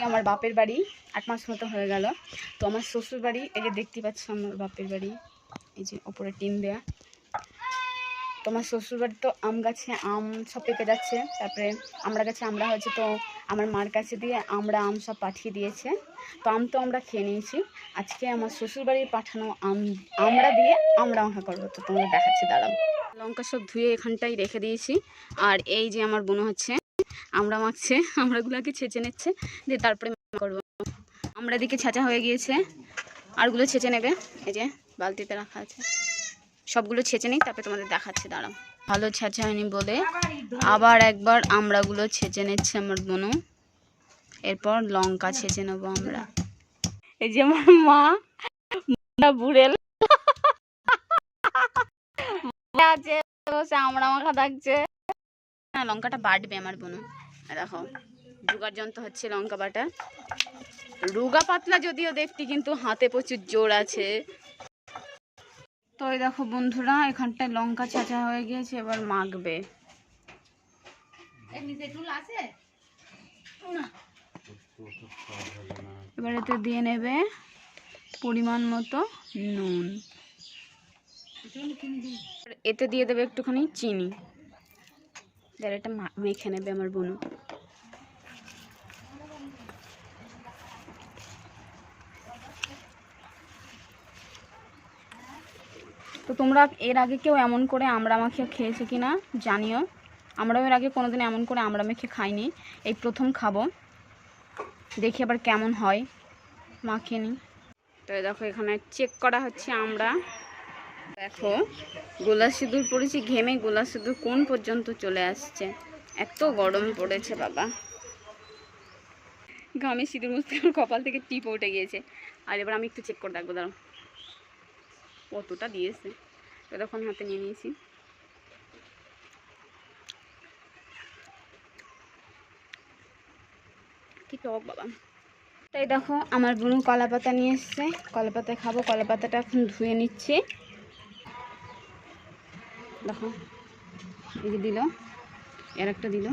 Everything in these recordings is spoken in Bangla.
আমার বাপের বাড়ি 8 মাস মতো হয়ে গেল। তো আমার শ্বশুর বাড়ি এই যে দেখতে পাচ্ছ, আমার বাপের বাড়ি এই যে ওপরে টিন দেয়া। তো আমার শ্বশুর বাড়ি তো আম গাছে আম সব পেকে যাচ্ছে, তারপরে আমরা গাছে আমরা হয়েছে, তো আমার মার কাছে দিয়ে আম সব পাঠিয়ে দিয়েছে। তো আম তো আমরা খেয়ে নিয়েছি। আজকে আমার শ্বশুর বাড়ির পাঠানো আমরা দিয়ে আমরা মাখা করবো, তো তোমাদের দেখাচ্ছি, দাঁড়াও। লঙ্কা সব ধুয়ে এখানটাই রেখে দিয়েছি। আর এই যে আমার বোন হচ্ছে আমরা মাখছে, আমরাগুলোকে ছেঁচে নিচ্ছে, দিয়ে তারপরে করবো। আমরা দিকে ছেঁচা হয়ে গিয়েছে, আরগুলো ছেঁচে নেবে। এই যে বালতিতে রাখা আছে, সবগুলো ছেঁচে নিই, তারপরে তোমাদের দেখাচ্ছি, দাঁড়াও। ভালো ছেঁচা হয়নি বলে আবার একবার আমরাগুলো ছেঁচে নিচ্ছে আমার বোনও। এরপর লঙ্কা ছেঁচে নেবো আমরা। এই যে আমার মা বুড়েল আছে, বসে আমরা মাখা থাকছে। লঙ্কাটা বাটবে আমার বোনও, দেখো জোগাড় যন্ত্র হচ্ছে লঙ্কা বাটা। রুগা পাতলা যদিও দেখতে, কিন্তু হাতে প্রচুর জোর আছে। তো এই দেখো বন্ধুরা, এখানটায় লঙ্কা ছাঁচা হয়ে গিয়েছে, এবার মাখবে। এবার এতে দিয়ে নেবে পরিমাণ মতো নুন, এতে দিয়ে দেবে একটুখানি চিনি, এটা মেখে নেবে আমার বোনু। তো তোমরা এর আগে কেউ এমন করে আমরা মাখিয়ে খেয়েছো কি না জানিও। আমরাও এর আগে কোনোদিন এমন করে আমরা মেখে খাইনি, এই প্রথম খাবো, দেখি আবার কেমন হয়, মাখিয়ে নিই। তো দেখো এখানে চেক করা হচ্ছে আমরা। দেখো গোলা সিঁদুর পড়েছি, ঘেমে গোলা সিঁদুর কোন পর্যন্ত চলে আসছে, এত গরম পড়েছে বাবা। ঘামে সিঁদুর মুছতে আমার কপাল থেকে টিপ উঠে গিয়েছে। আর এবার আমি একটু চেক করে রাখবো, দাঁড়াও কতটা দিয়েছে। তো দেখো আমি হাতে নিয়ে নিয়েছি, কি টক বাবা। তাই দেখো আমার বোনু কলা পাতা নিয়ে এসছে, কলা পাতা খাবো। কলা পাতাটা এখন ধুয়ে নিচ্ছি। দেখো এই যে দিল, এর একটা দিল।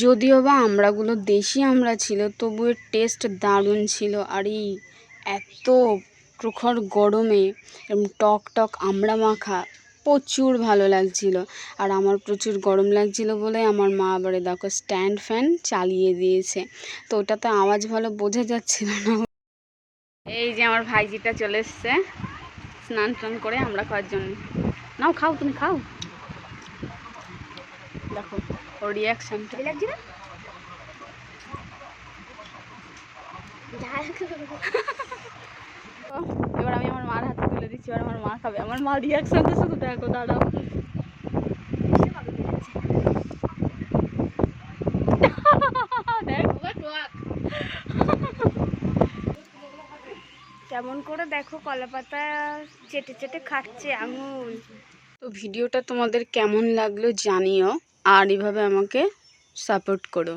যদিও বা আমড়াগুলো দেশি আমড়া ছিল, তবু এর টেস্ট দারুণ ছিল। আর এই এত প্রখর গরমে টক টক আমড়া মাখা প্রচুর ভালো লাগছিল। আর আমার প্রচুর গরম লাগছিল বলে আমার মা আবার দেখো স্ট্যান্ড ফ্যান চালিয়ে দিয়েছে, তো ওটাতে আওয়াজ ভালো বোঝা যাচ্ছিল না। এই যে আমার ভাইজিটা চলে এসছে স্নান টান করে আমরা খাওয়ার জন্য। নাও খাও, তুমি খাও। দেখো ওর রিয়াকশনটা লাগছে না। এবার আমি আমার মার হাতে তুলে দিচ্ছি, এবার আমার মা খাবে। আমার মা রিয়াকশনটা শুধু দেখো, দাঁড়াও। কেমন করে দেখো কলাপাতা চেটে চেটে খাচ্ছে আঙুল। তো ভিডিওটা তোমাদের কেমন লাগলো জানিও, আর এভাবে আমাকে সাপোর্ট করো।